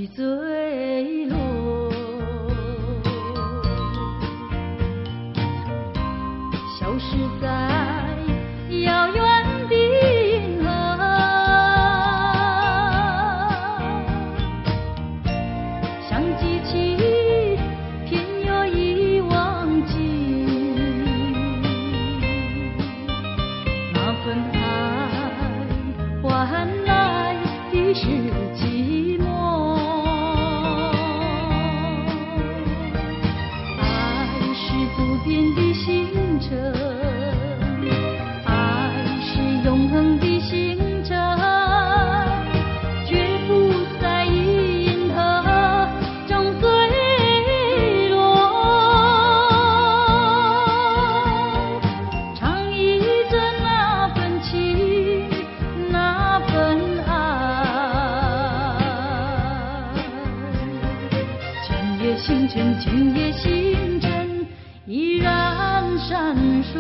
的坠落，消失在遥远的银河，像机器偏又已忘记那份爱换来的是寂寞。爱是不变的星辰，爱是永恒的星辰，绝不在意银河中坠落。唱忆着那份情，那份爱。今夜星辰，今夜星辰依然闪烁。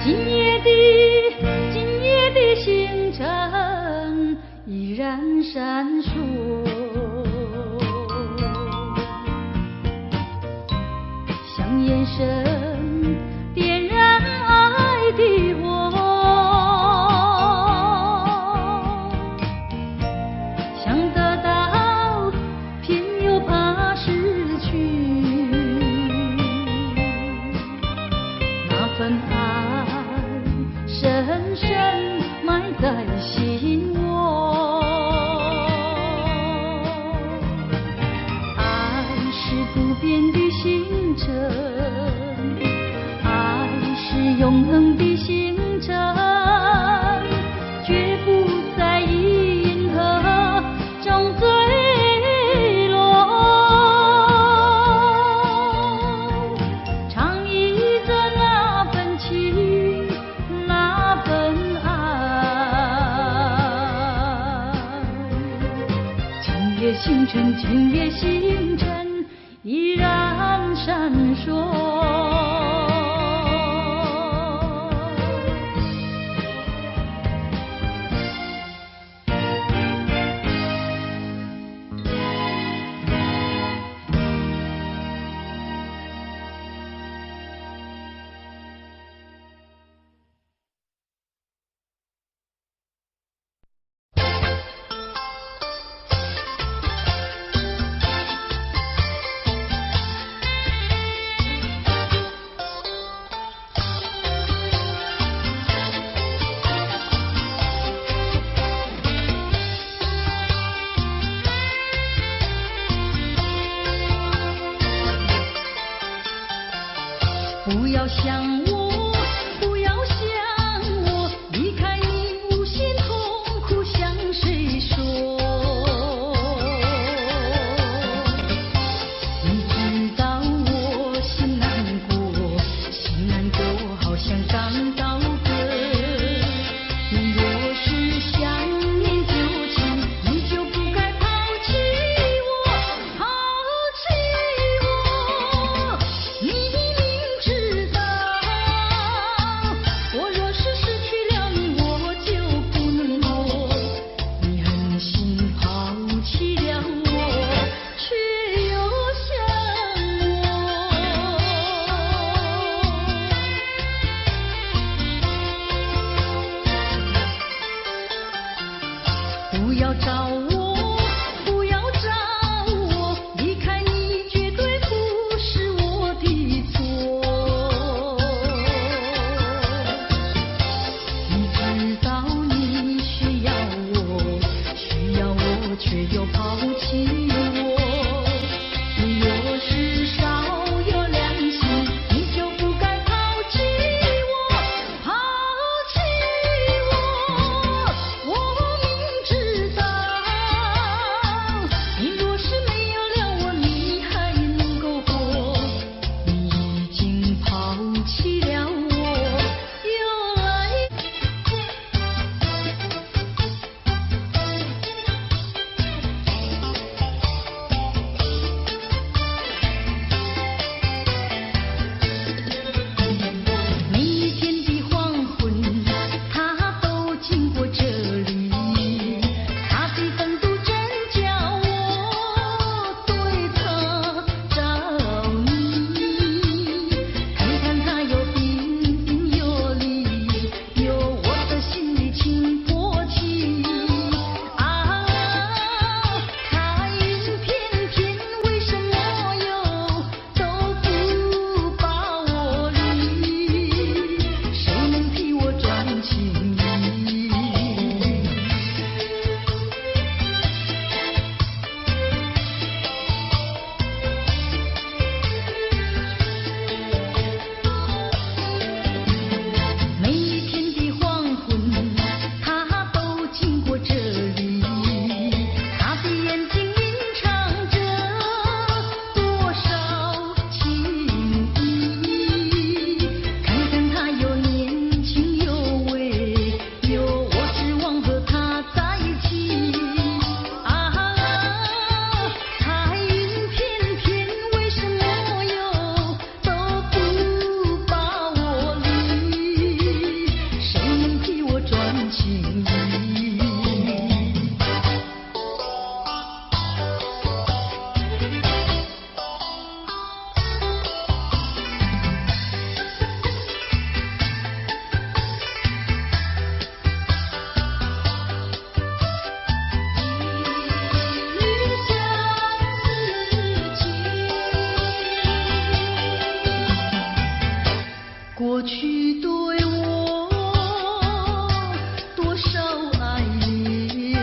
今夜的星辰依然闪烁，像眼神点燃爱的火，想得到偏又怕失去，那份爱深深埋在心窝。爱是不变的星辰，爱是永恒的星辰，绝不在意银河中坠落。唱忆着那份情，那份爱。今夜星辰，今夜星辰依然闪烁。不要想我，不要想我，离开你无限痛苦向谁说？你知道我心难过，心难过好像感到歌。你若是想念旧情，你就不该抛弃我，抛弃我。你明知道过去对我多少爱恋，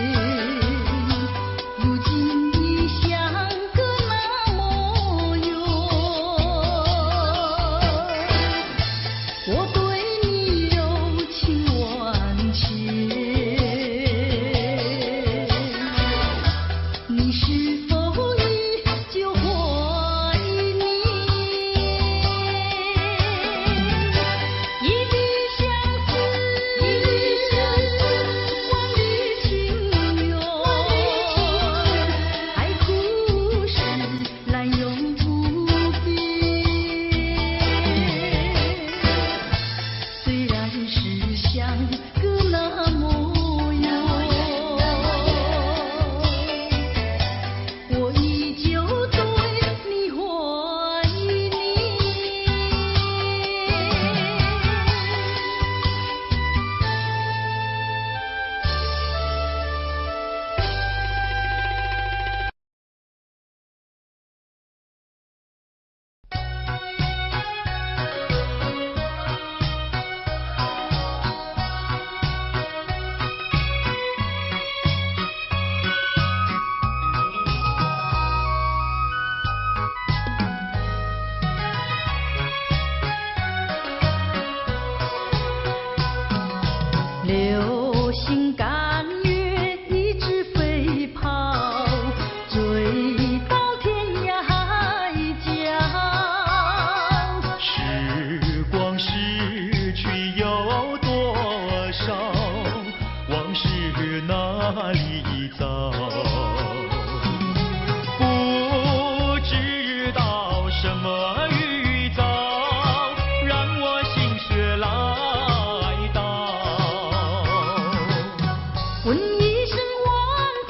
如今已像个那模样。我对你柔情万千，你是否依旧怀念？一笔相思，万缕情缘，爱故事滥用不变。虽然是像个那模样，我依旧对你怀念。流星赶月，一直飞跑，追到天涯海角。时光逝去有多少？往事哪里找？不知道什么预兆，让我心血来到。问一声晚风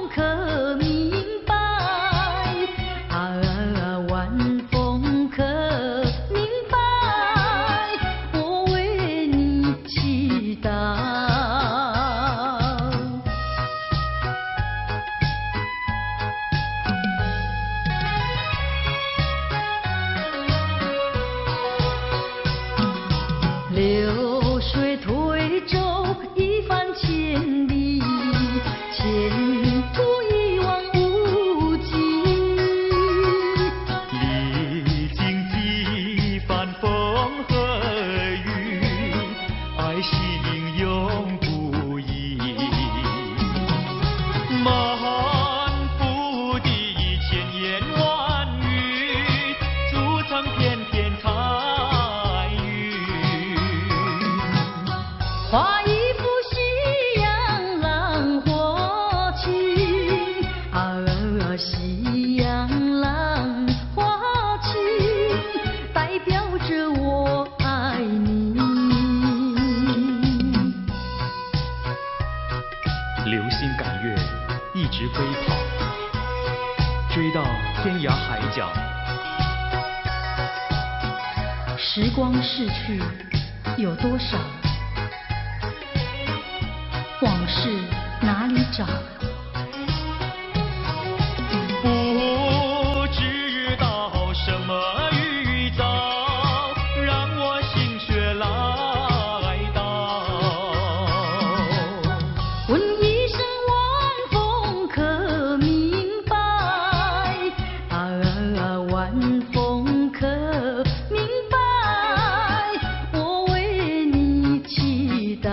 可明白？晚风可明白？我为你祈祷。流水推舟一番千里，前途一望无际。历经几番风和雨，爱心永不移。满腹的千言万语，筑成片片彩云。画一幅夕阳浪花情，夕阳浪花情，代表着我爱你。流星赶月，一直飞跑，追到天涯海角。时光逝去有多少？往事哪里找？不知道什么预兆，让我心血来到。问一声晚风可明白？晚风可明白？我为你祈祷。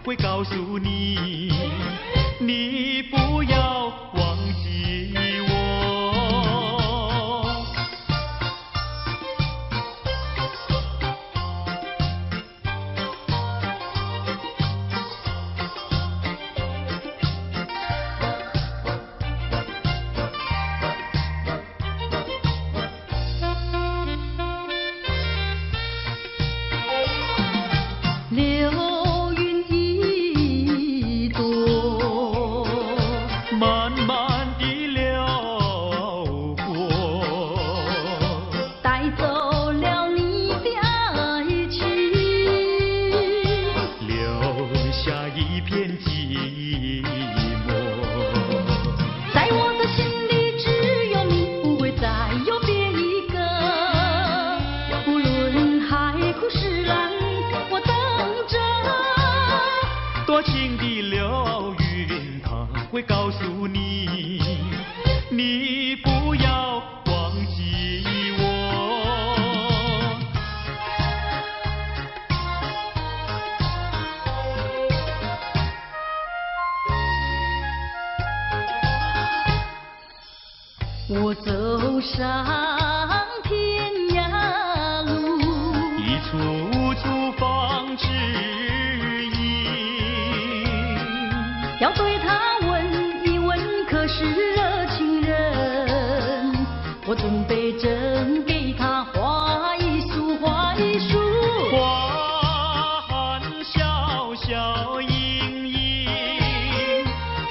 会告诉你，你不要忘记我。流云一朵，慢慢地流过，带走了你的爱情，留下一片寂寞。在我的心里只有你，不会再有别一个。无论海枯石烂，我等着。多情的流云，它会告诉你，你不要忘记我。我走上天涯路，一处处放指引，要对他问一问，可是热情人？我准备真给他画一束，画一束。花含笑笑盈盈，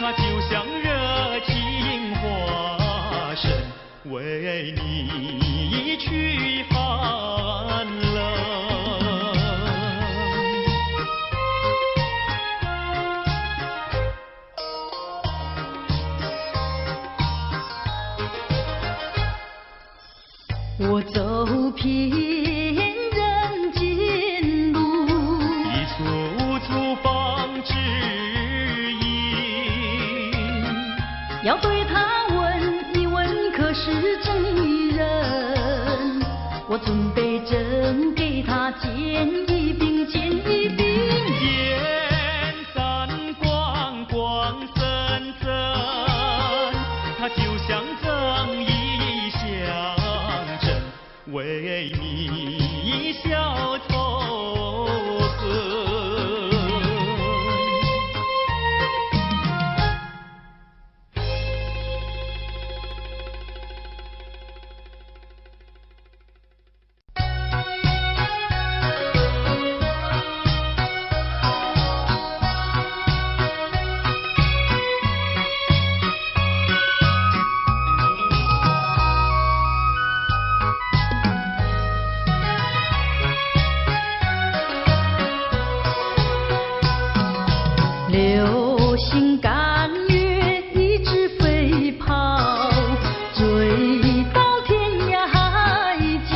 它就像热情花神，为你去寒冷。我走遍人间路，一处处放指引，要对他问一问，可是真一人？我准备真给他见一饼，见一饼。烟散光光森森，它就像正义象征，为你消仇恨。流星赶月一直飞跑，追到天涯海角。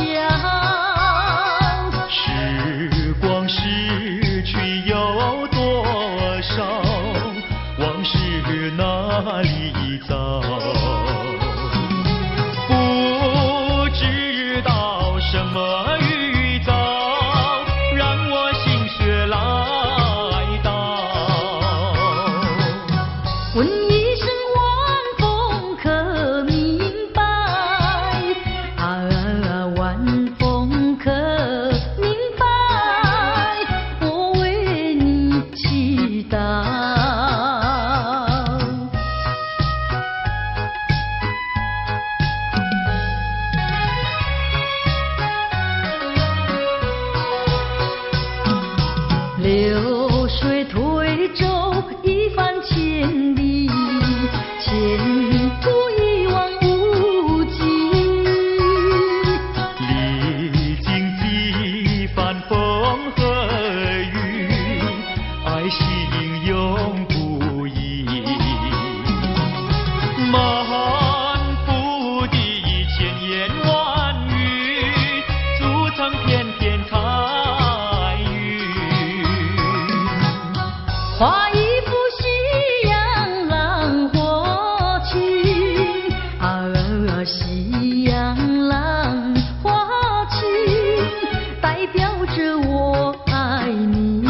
时光逝去有多少？往事哪里找？不知道什么预兆，让我心血来到。问一声晚风可明白？晚风可明白？我为你祈祷。流水推舟一番千里，前途一望无际。历经几番风和雨，爱心永不移。满腹的千言万语，筑成片片彩云。画一幅夕阳浪花情，夕阳浪花情，代表着我爱你。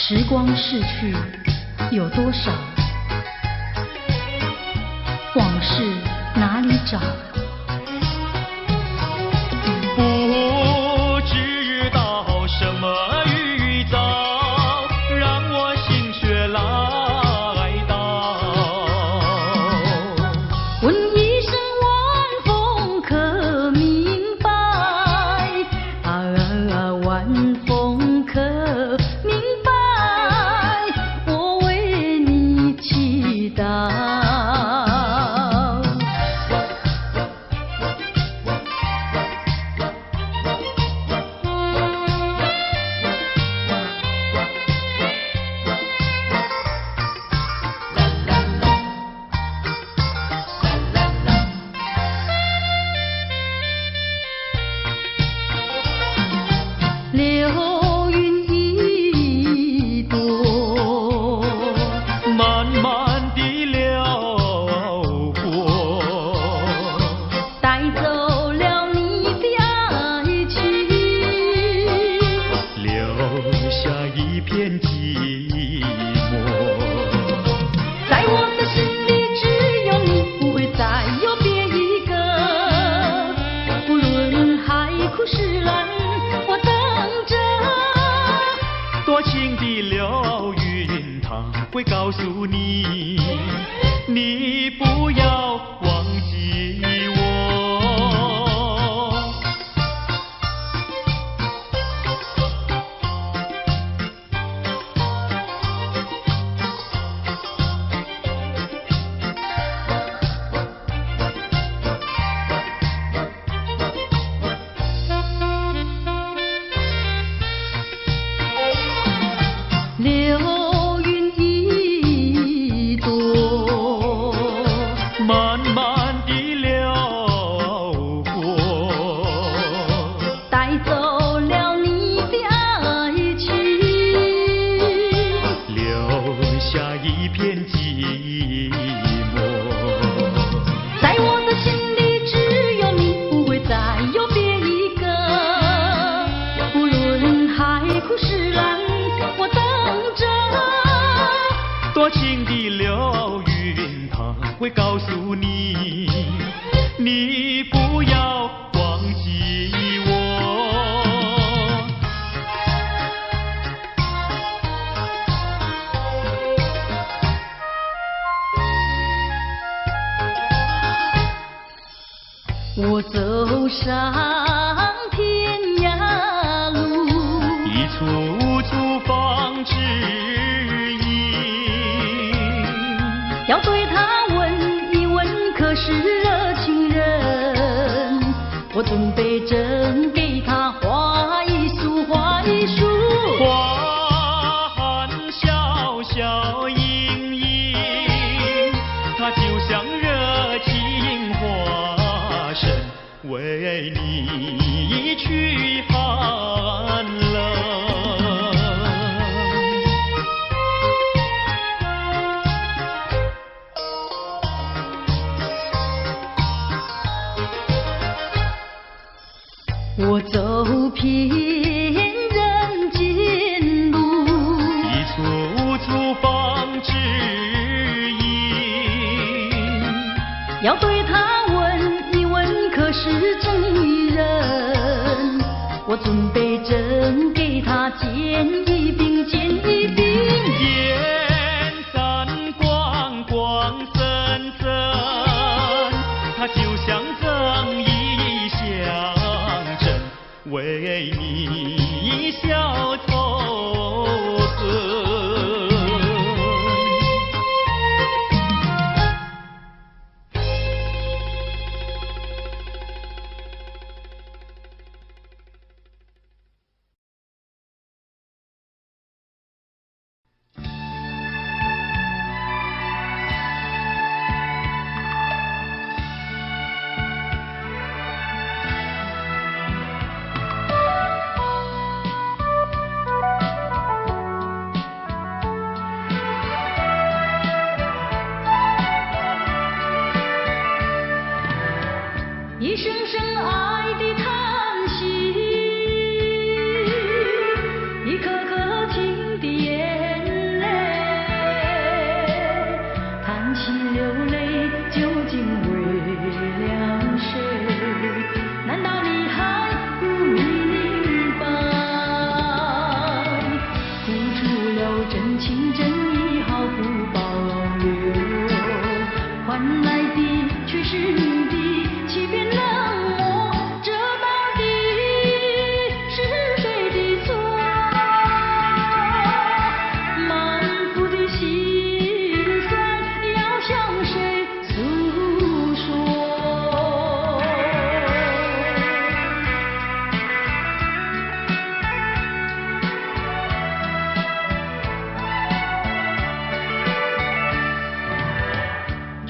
时光逝去有多少？往事哪里找？不知道什么预兆，让我心血来到。问一声晚风可明白？晚风可明白？我为你祈祷。流云一朵，慢慢地流过，带走了你的爱情，留下一片寂寞。在我的心里只有你，不会再有别一个。不论海枯石烂，我等着。多情的流云，它会告诉你，你不要忘记我。流云一朵，慢慢地流过，带走了你的爱情，留下一片寂寞。在我的心里只有你，不会再有别一个。不论海枯石烂，我等着。多情的流云，它会告诉你，你不要忘记我。我走上天涯路，一簇簇放指引，要对他问一问，可是热情人？我准备真给他画一束，画一束。花含笑笑盈盈，它就像热情花神，为你驱寒冷。我走遍人间路，一簇簇放指引，要对他问一问，可是真一人？我准备真给他见一饼，见一饼。烟散光光森森，它就像赠一香针，为你消愁痕。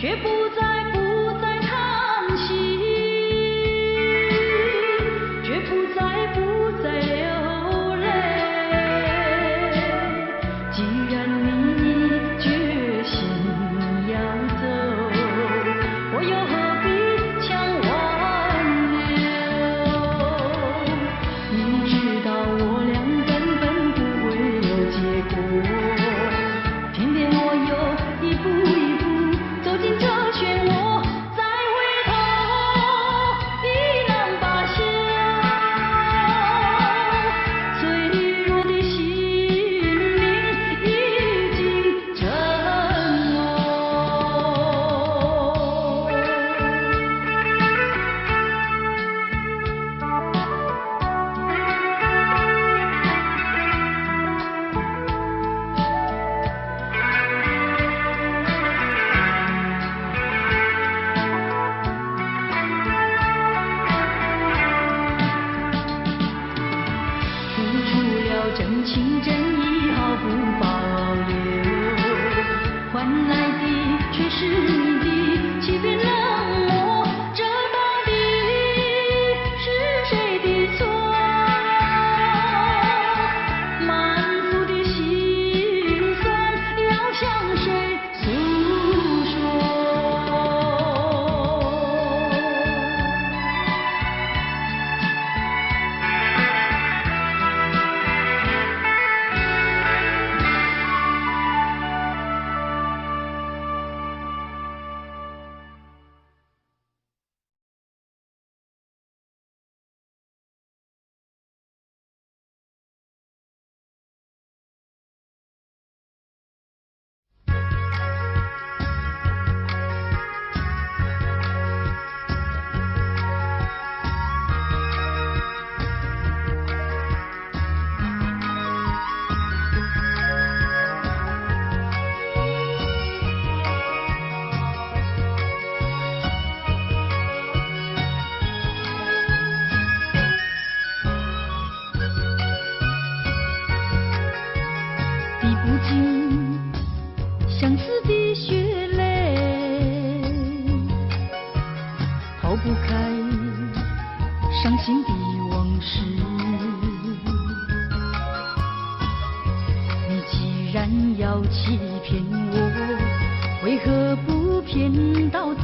却不再叹息，却不再流泪。既然你决心要走，我又何必强挽留？明知道我俩根本不会有结果，偏偏我又一步一步走进这漩涡，再回头已难罢休。脆弱的心灵已经沉默。付出了真情真意毫不保留，换来的却是你的欺骗冷漠。这到底是谁的错？满腹的心酸要向谁诉说？滴不尽相思的血泪，抛不开伤心的往事。你既然要欺骗我，为何不骗到底？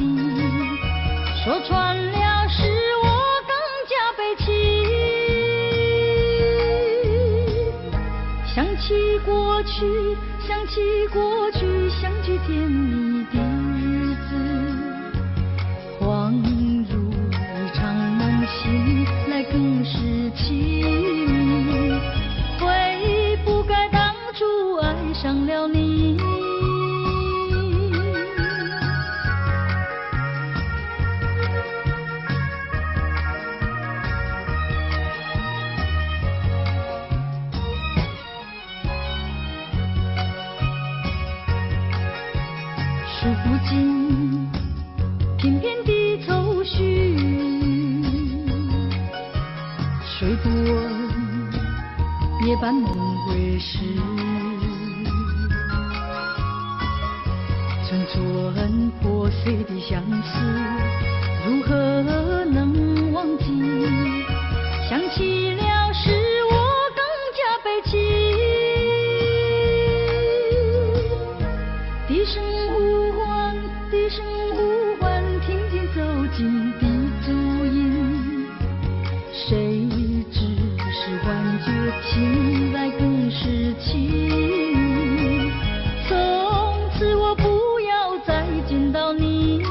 说穿了是我更加悲戚。想起过去，想起过去，相聚甜蜜的日子，恍如一场梦醒来更是凄迷。悔不该当初爱上了你。数不尽片片的愁绪，睡不稳夜半梦归时，寸寸破碎的相思，如何能忘记？想起了是我更加悲戚。低声呼唤，低声呼唤，听见走近的足音。谁知是幻觉，醒来更是凄迷。从此我不要再见到你。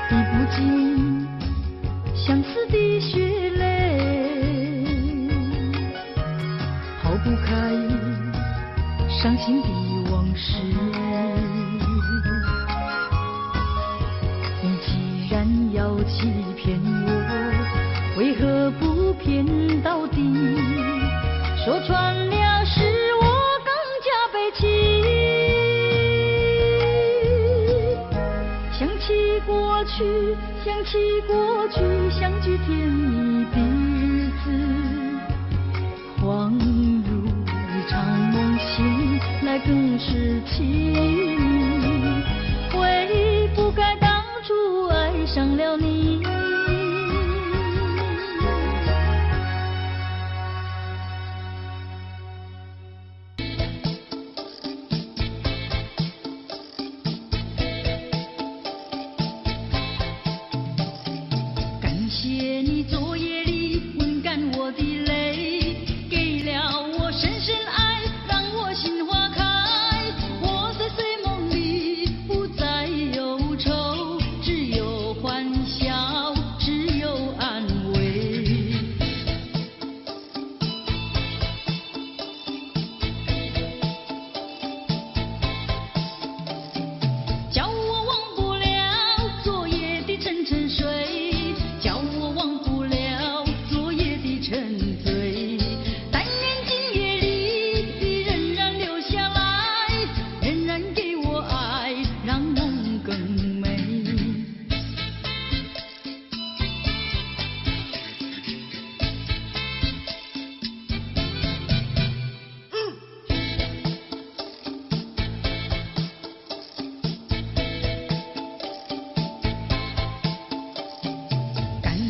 滴不尽相思的血泪，抛不开起过去相聚甜蜜的日子，恍如一场梦醒来更是奇异，悔不该当初爱上了你。谢你昨夜里温干我的泪，给了我深深爱，让我心花开。我在睡梦里不再忧愁，只有欢笑，只有安慰。叫我忘不了昨夜的沉沉睡。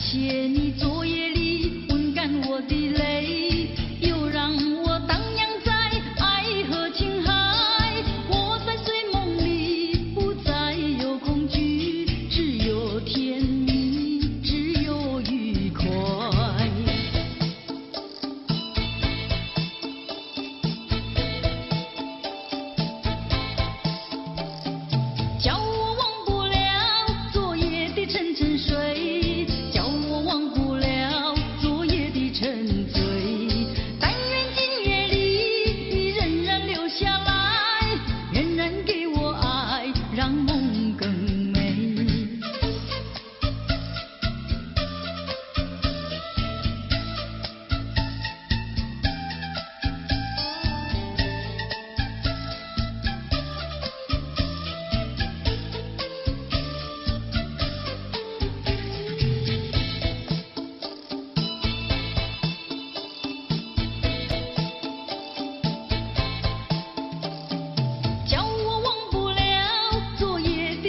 谢你昨夜里温干我的泪，又让我荡漾在爱和情海。我在睡梦里不再有恐惧，只有甜蜜，只有愉快。叫我忘不了昨夜的沉沉睡。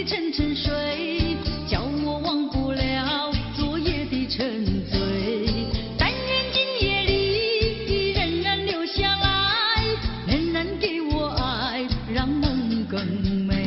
沉沉睡，叫我忘不了昨夜的沉醉。但愿今夜里仍然留下来，仍然给我爱，让梦更美。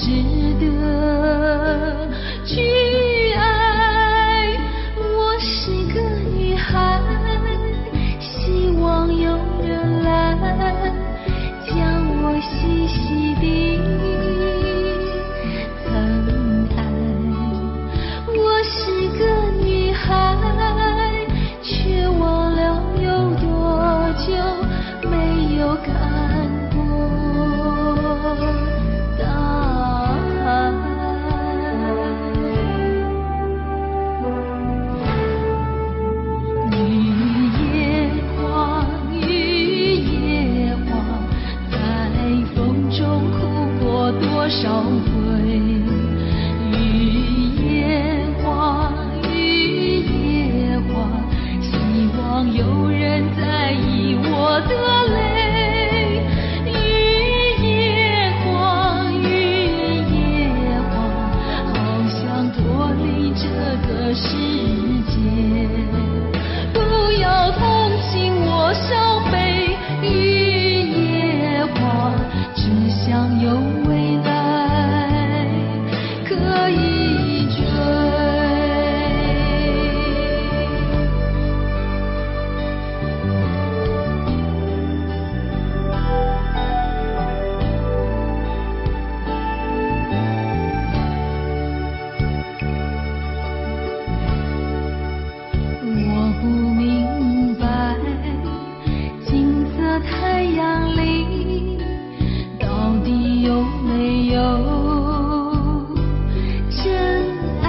值得去爱。我是个女孩，希望有人来将我细细地疼爱。我是个女孩，却忘了有多久没有看过大海。雨也狂，雨也慌，在风中哭过多少回。雨也慌，雨也慌，希望有人在意我的泪。雨也慌，雨也慌，好想脱离这个世界。不要同情我伤悲，雨也慌，只想有未来可以追。我不明白，金色太阳里到底有没有真爱。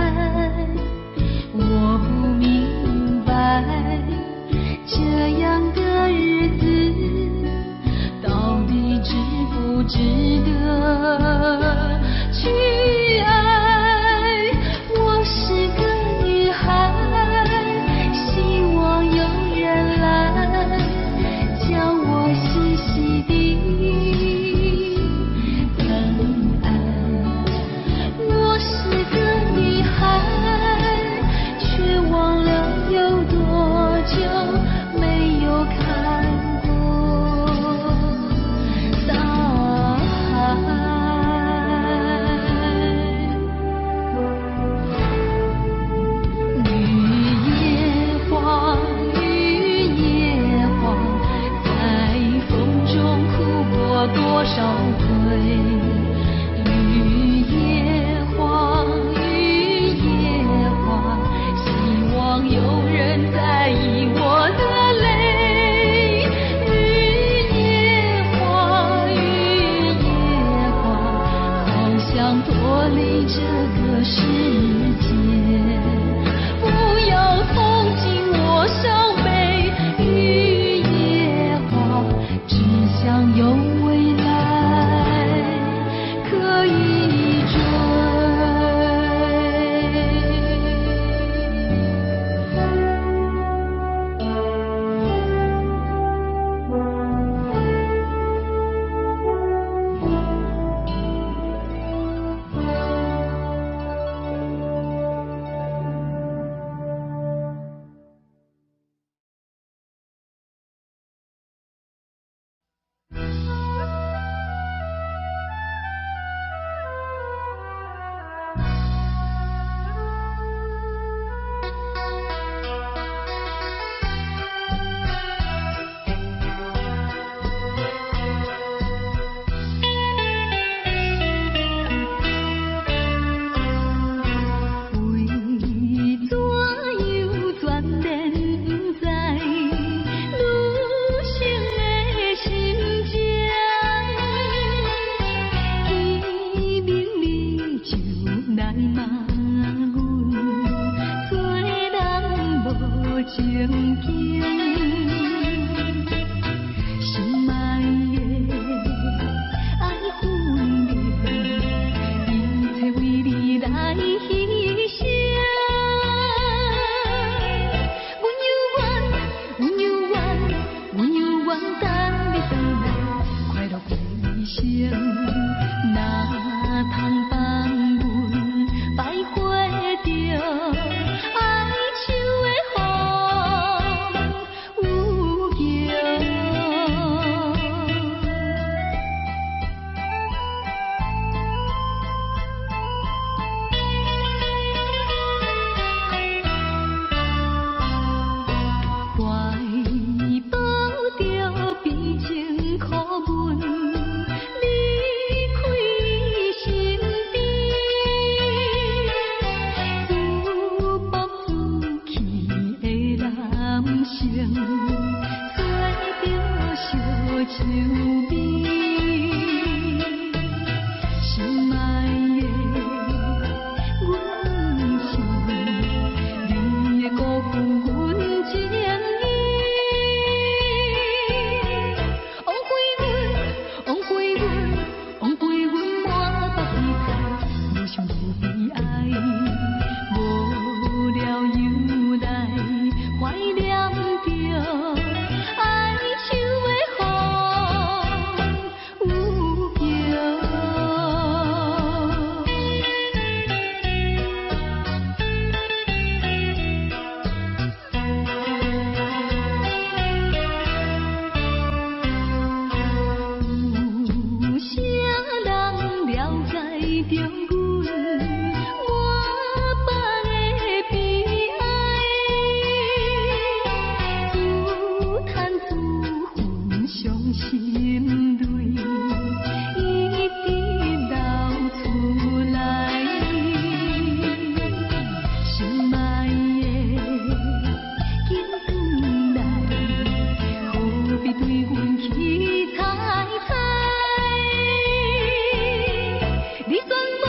我不明白，这样的日子到底值不值得去爱。我是个女孩，希望有人来将我细细地疼爱。我是个女孩，却忘了有多久没有看过大海。雨也慌，雨也慌，在风中哭过多少回。雨也慌，雨也慌，希望有人在意我的泪。雨也慌，雨也慌，好想脱离这个世界。不要同情我伤悲，雨也慌，只想有未来可以追。生，哪通放阮白着阮满腹的悲哀，自叹自恨伤心泪，一直流出来。心爱的，紧转来，何必对阮期猜猜？你选无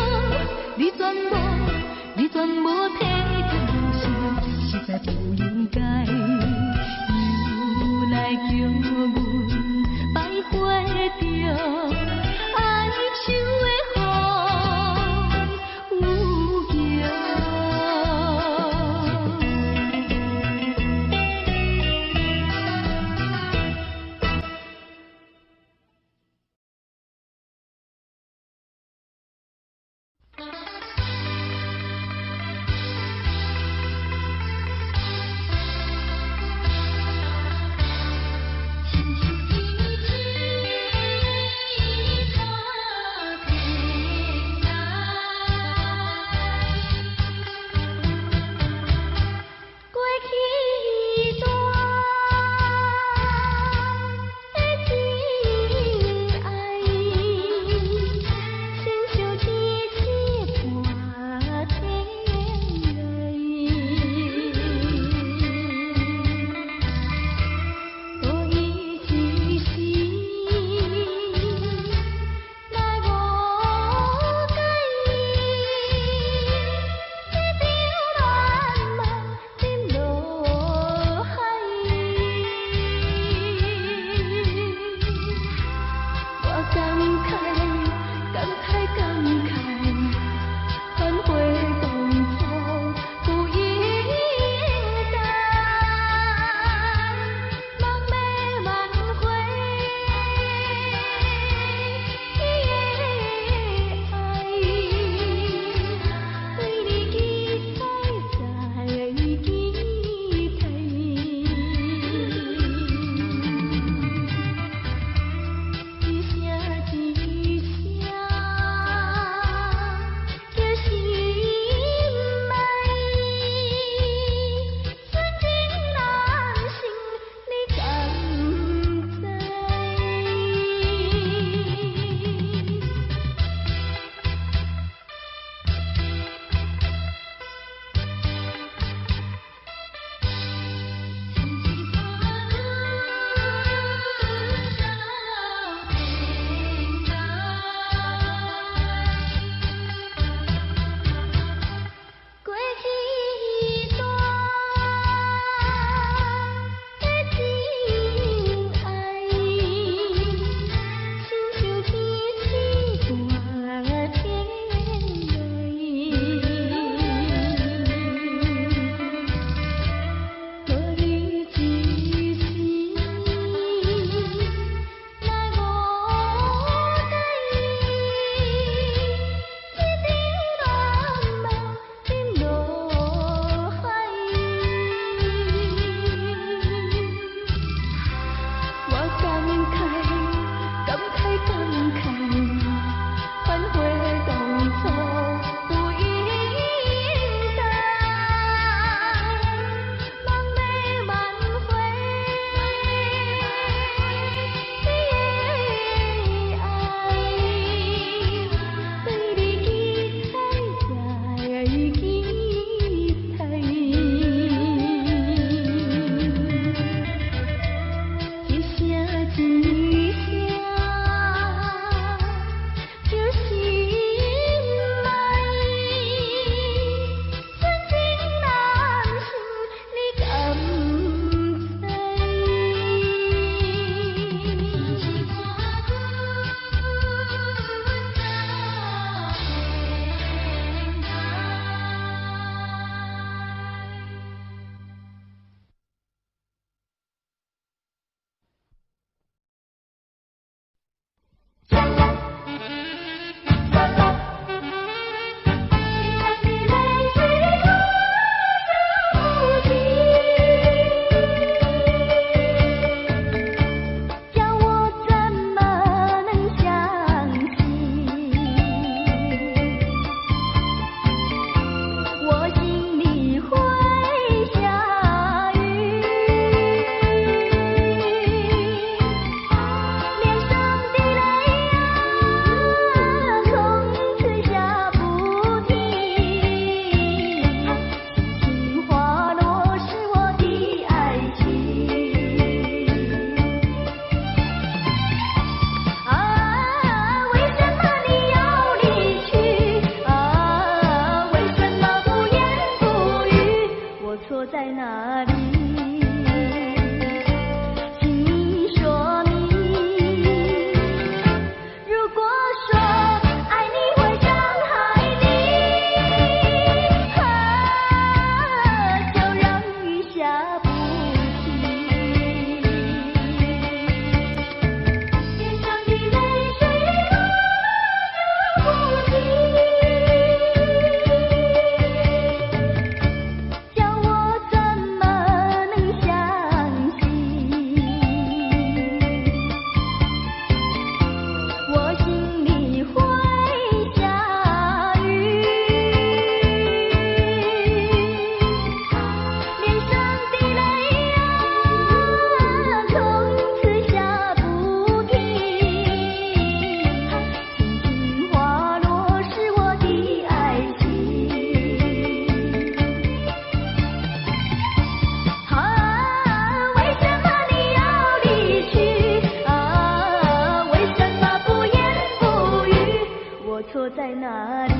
哪里？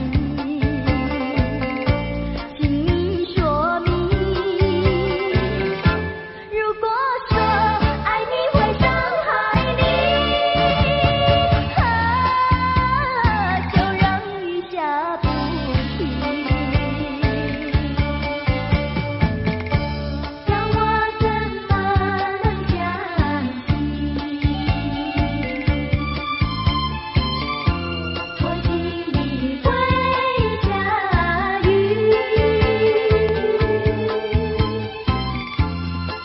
请你说明。如果说爱你会伤害你，就让雨下不停。叫我怎么能相信？我心里会下雨，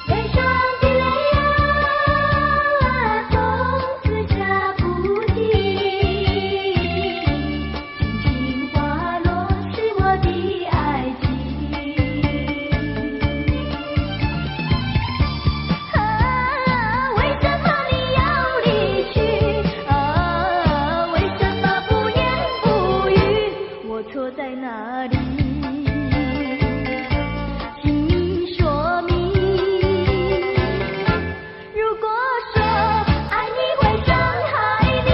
脸上的泪啊，从此下不停。轻轻滑落是我的爱情。为什么你要离去？为什么不言不语？我错在哪里？请你说明。如果说爱你会伤害你，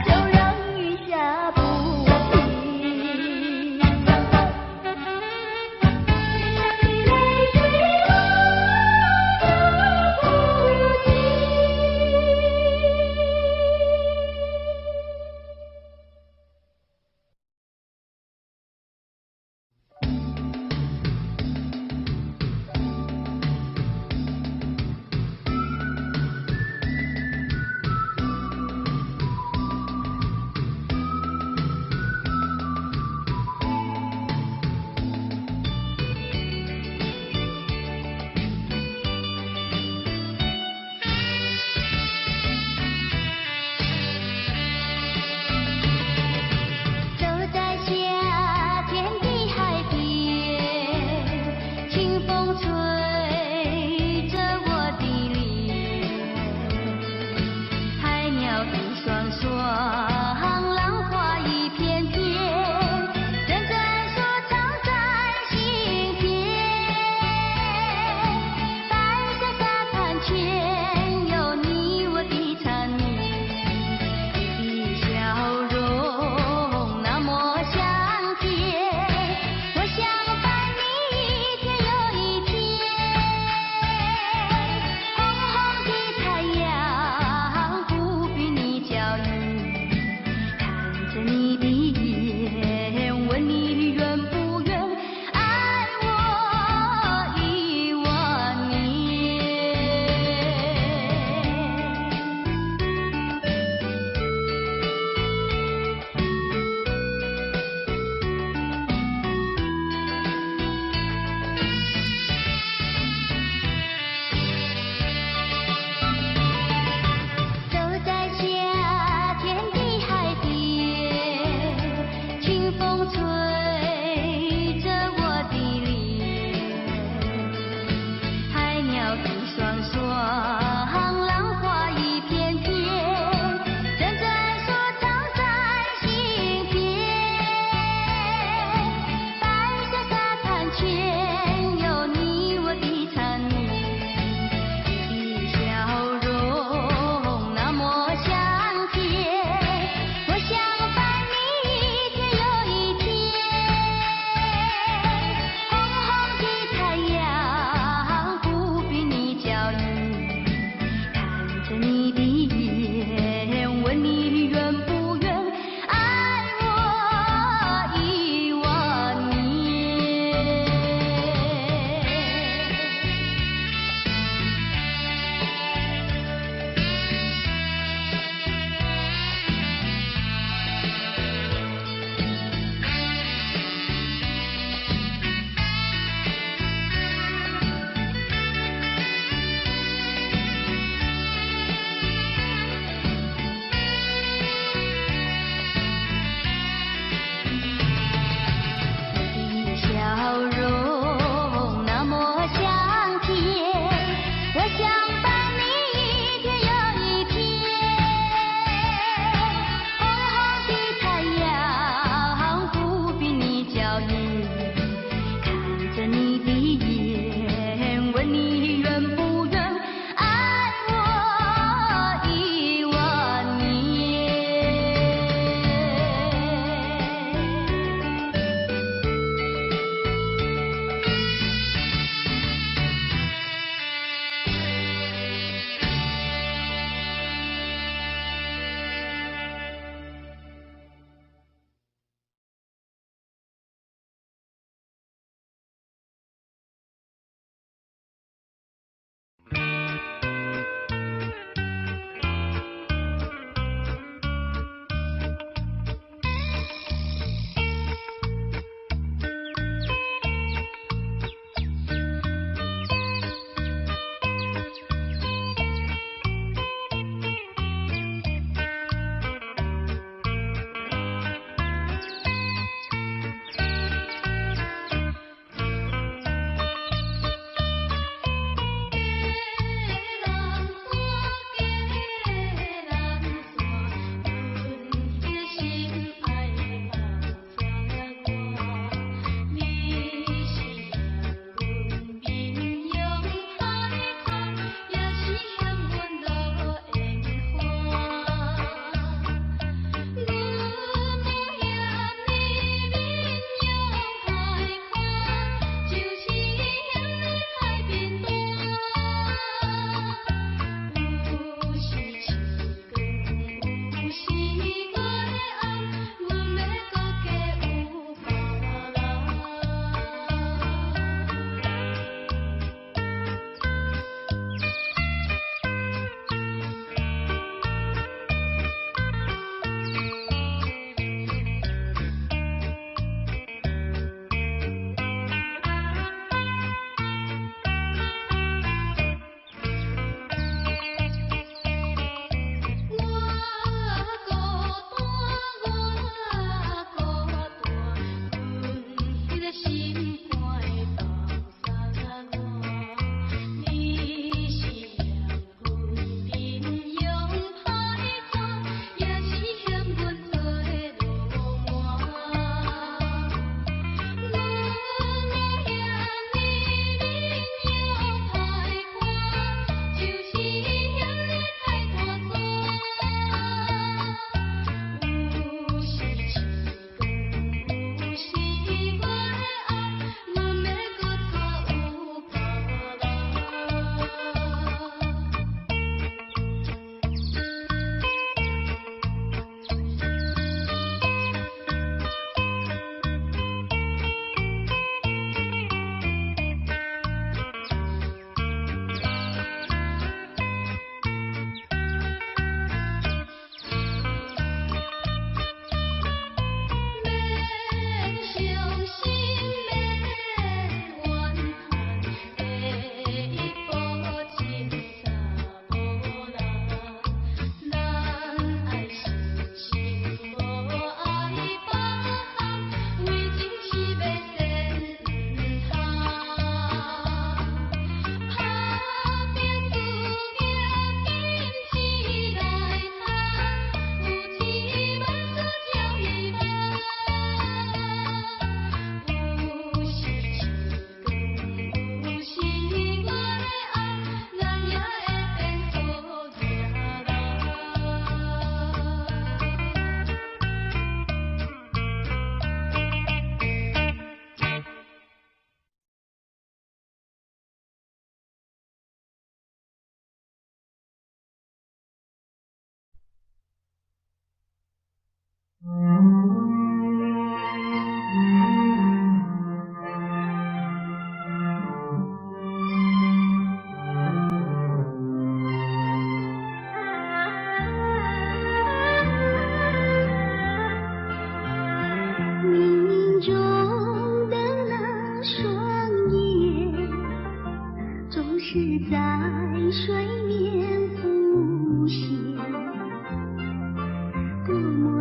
就让雨下不停。泪水落不停。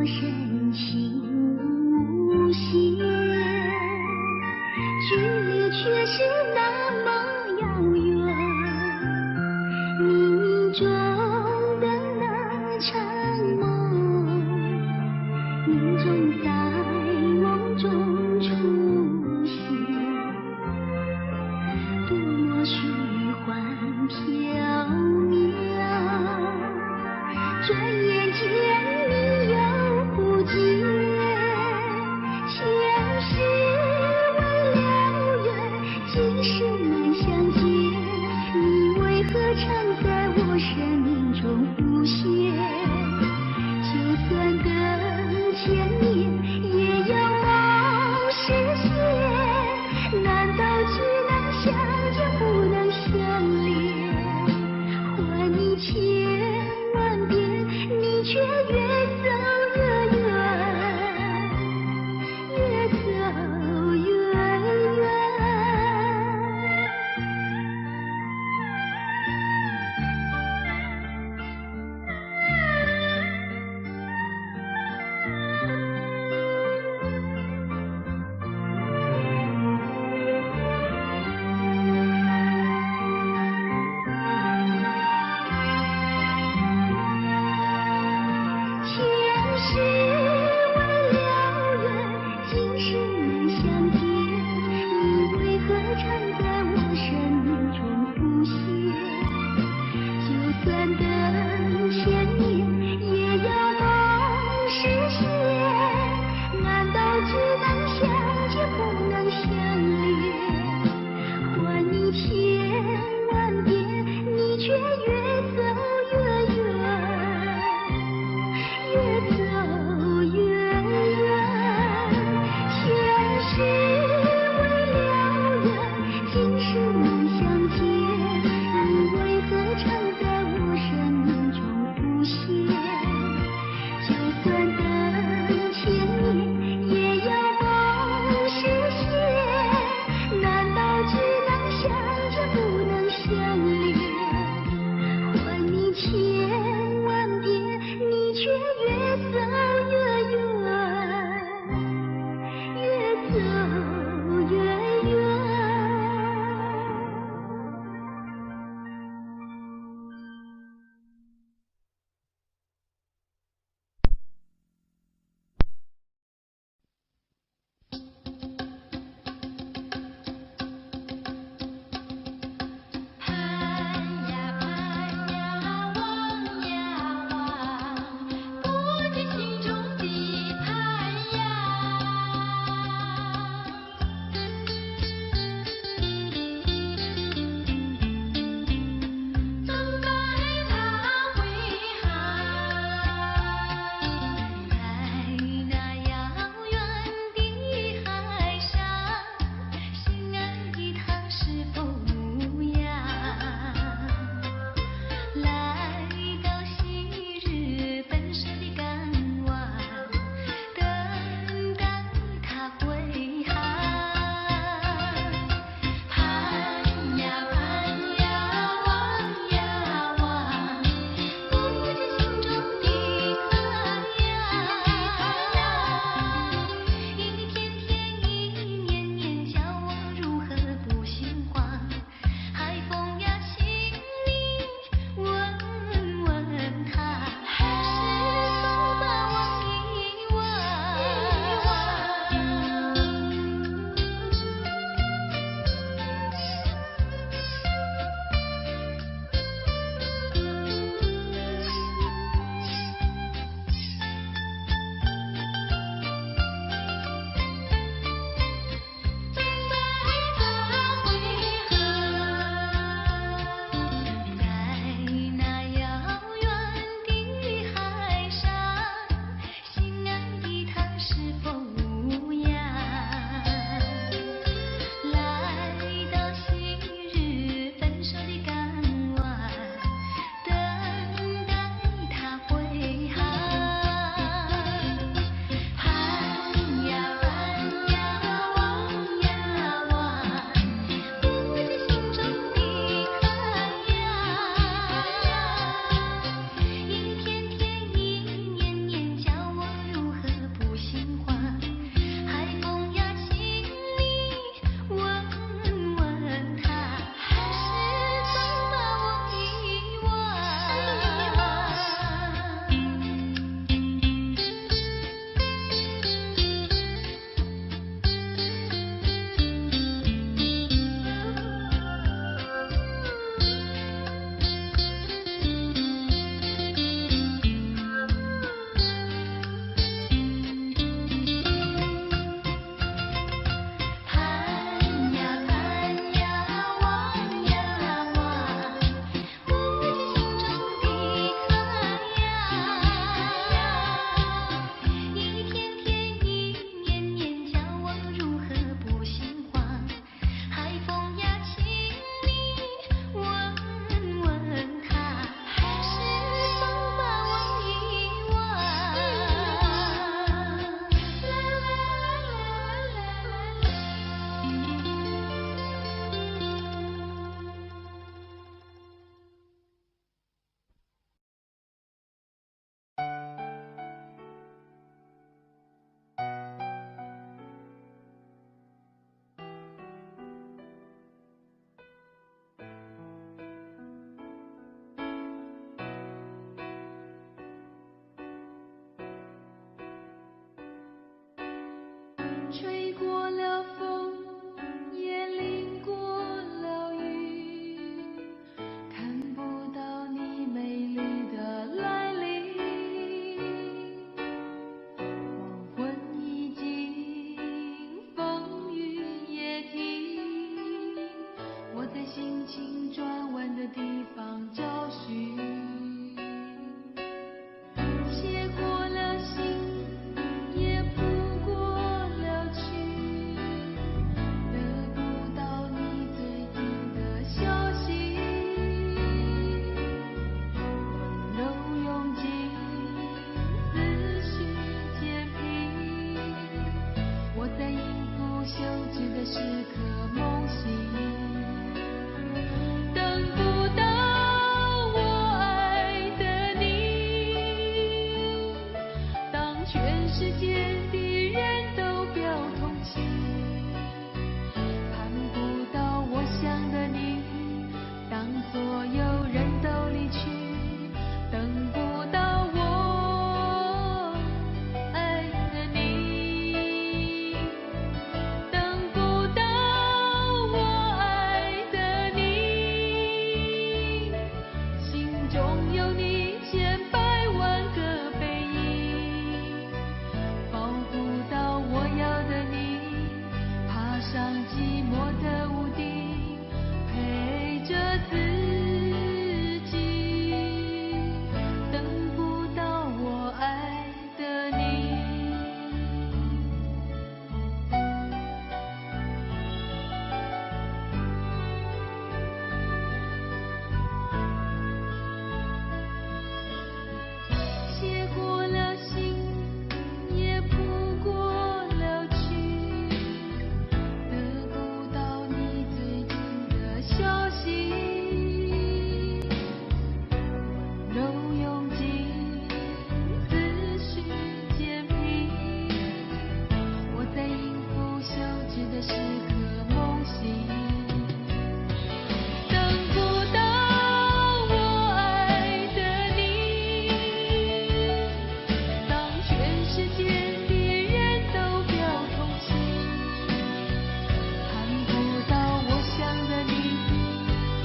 我深情无限，距离却是那么遥远。冥中的那场梦，命中在梦中出现，多么虚幻缥缈，转眼间你又不见。前世为了缘，今生难相见，你为何常在我生命中浮现？就算等千年，也要梦实现。难道只能相见不能相恋？唤你千万遍，你却越走越远，越走越远。吹过了风，也淋过了雨，看不到你美丽的来临。黄昏已经，风雨也停，我在心情转弯的地方找寻。写过了信，也谱过了曲，得不到你最近的消息。温柔用尽，思绪渐平，我在应付休止的时刻梦醒。等不到我爱的你，当全世界的人都表同情，盼不到我想的你，当所有人都离去，等不到我爱的你，等不到我爱的你，心中有你千百万个背影，抱不到我要的你，爬上寂寞的屋顶，陪着自己，等不到我爱的你。写过了信，也谱过了曲，得不到你最近的消息。温柔用尽，思绪渐平，我在应付休止的时刻梦醒。等不到我爱的你，当全世界的人都表同情，盼不到我想的你，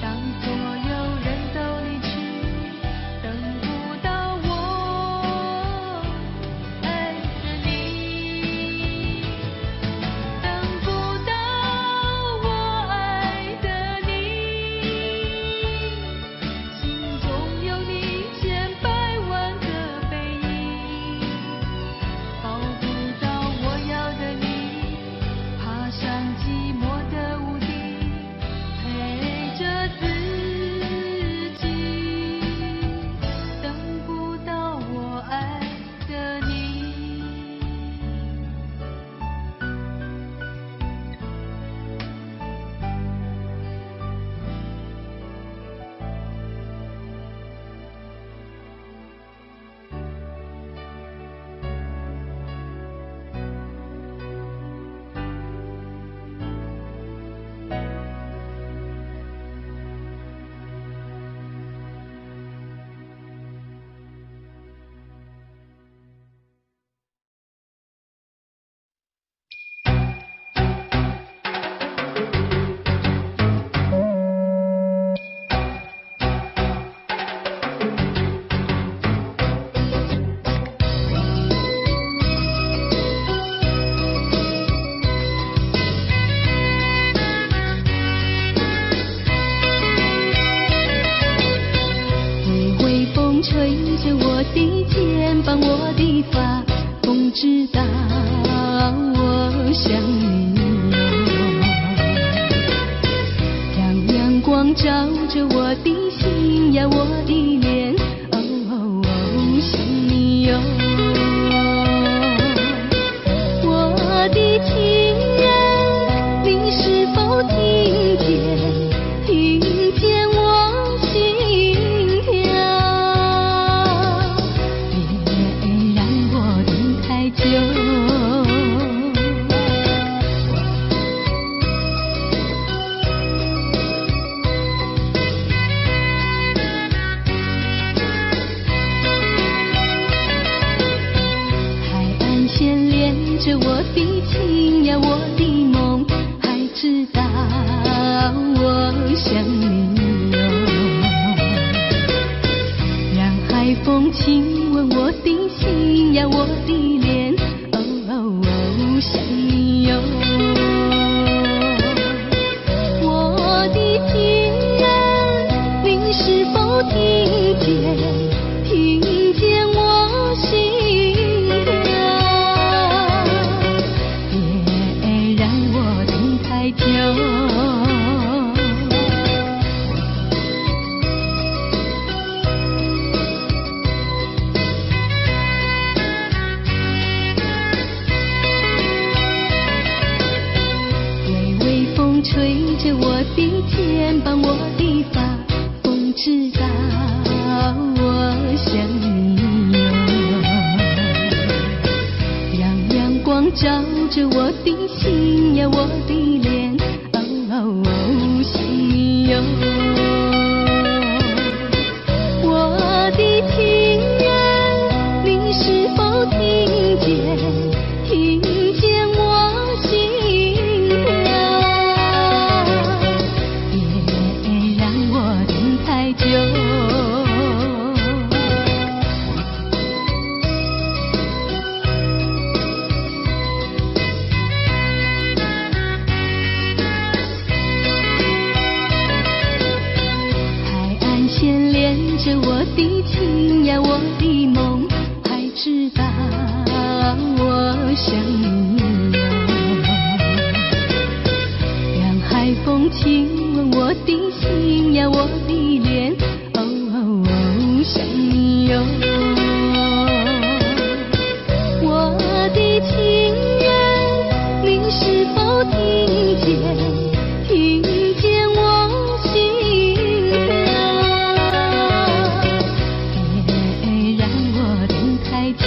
当所有人都离去，等不到我爱的你，等不到我爱的你，心中有你千百万个背影，抱不到我要的你，爬上寂寞的屋顶，陪着自己，等不到我爱的你。微微风吹着我的肩膀，我的发，风知道我想你哟。让阳光照着我的心呀，我的脸，想你哟。我的情人，你是否听见我心跳？别让我等太久。线连着我的情呀，我的梦，还知道我想你哟。让海风亲吻我的心呀，我的脸，哦哦哦，想你哟。我的情人，你是否听见？听见我心啊，别让我等太久。微微风吹着我的肩膀，我的发，风知道我想你哟。让阳光照着我的心呀，我的脸，哦哦哦，想你哟。我的情人，你是否听见？听见我心啊，别让我等太久。海岸线连着我的情呀，我的梦，还知道我想你哟。让海风亲吻我的心呀，我的脸，哦哦哦，想你哟。我的情人，你是否听见？听见我心啊，别让我等太久。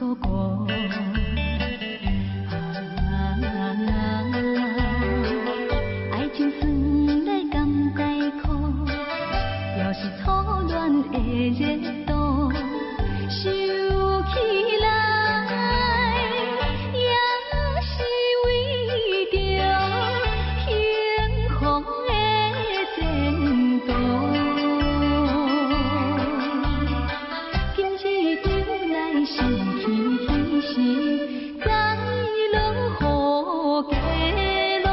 错过。爱情酸来甘带苦，要是初恋的热度收起来，也是为着幸福的前途。今日又来想起彼时，在落雨街路。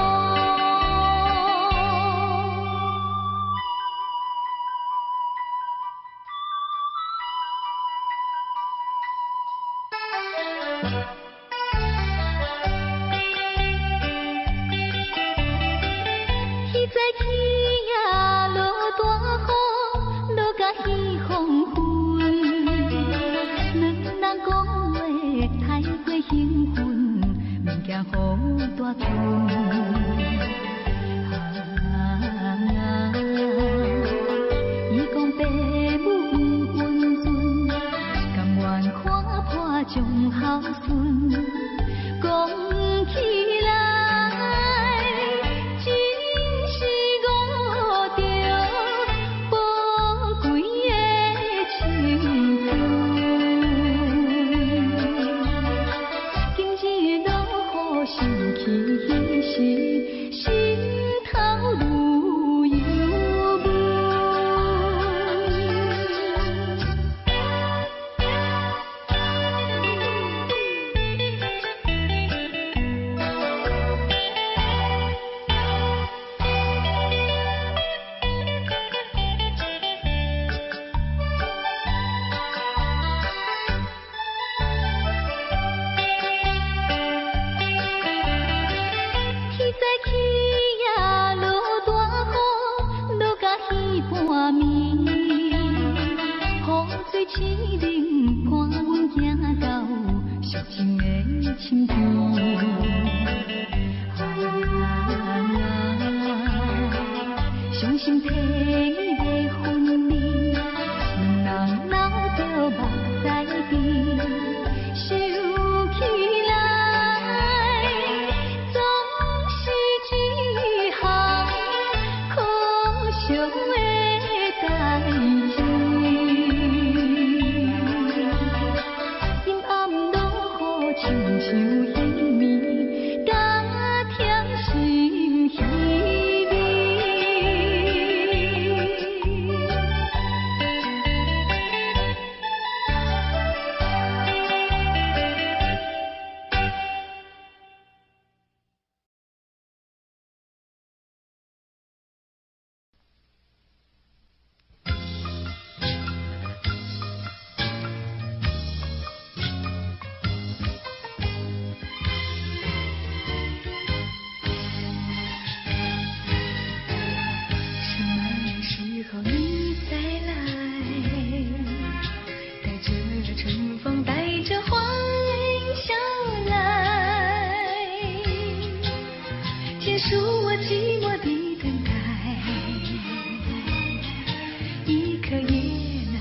天早起呀，落大雨，落甲彼黄昏。两人讲话太过兴奋，免惊雨大阵。伊讲爸母有温存，甘愿看破将孝顺。讲起来，真是误着宝贵的青春。今日落雨想起彼时，心头愈忧闷。天早起呀，落大雨，落甲彼半暝，雨水凄冷，赶阮行到寂静的深田。伤心体的分离，两人流着目屎边，想起来，总是一项可惜的代志。阴暗落雨，亲像稀暝，加添心稀微。什么时候你再来？带着春风，带着花儿笑来，结束我寂寞的等待，一刻也难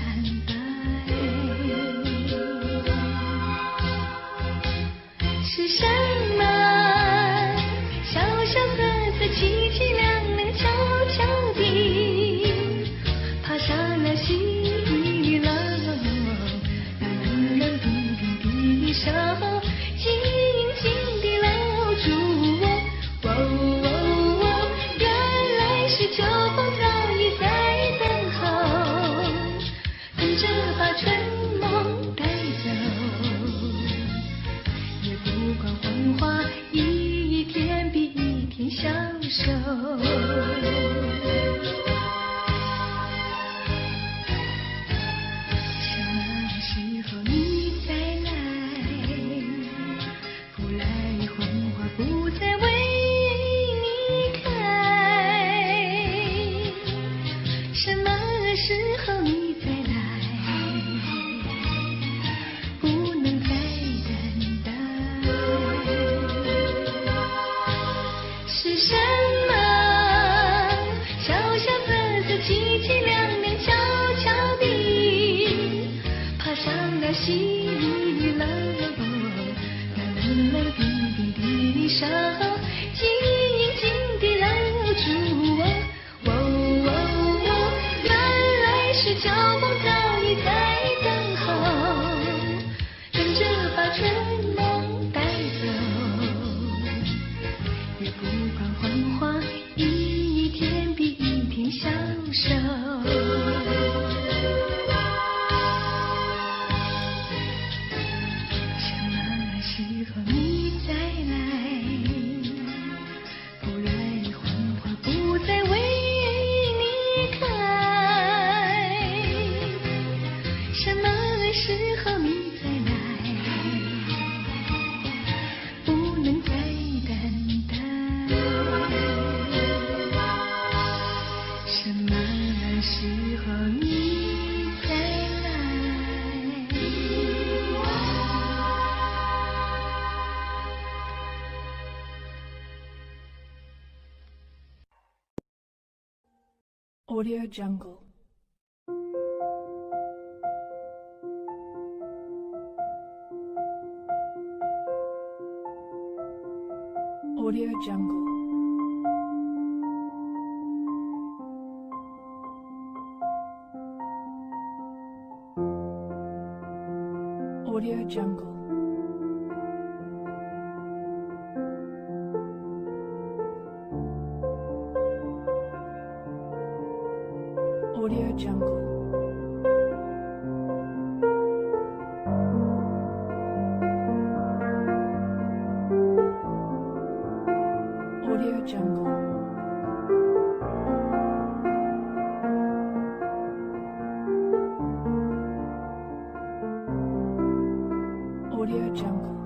待。是什么？小小盒子，凄凄凉凉，悄悄地爬上了西楼，暖暖冰冰的手，紧紧地搂住我。原来是秋风早已在等候，等着把春梦带走，也不管黄花一天比一天消瘦。什么时候你再来？不来黄花不再为你开。什么时候你再来？不能再等待。是什么？小小盒子，凄凄凉凉，悄悄地爬上了西楼。Audio Jungle. Audio Jungle. Audio Jungle. Audio Jungle. Audio Jungle. Audio Jungle.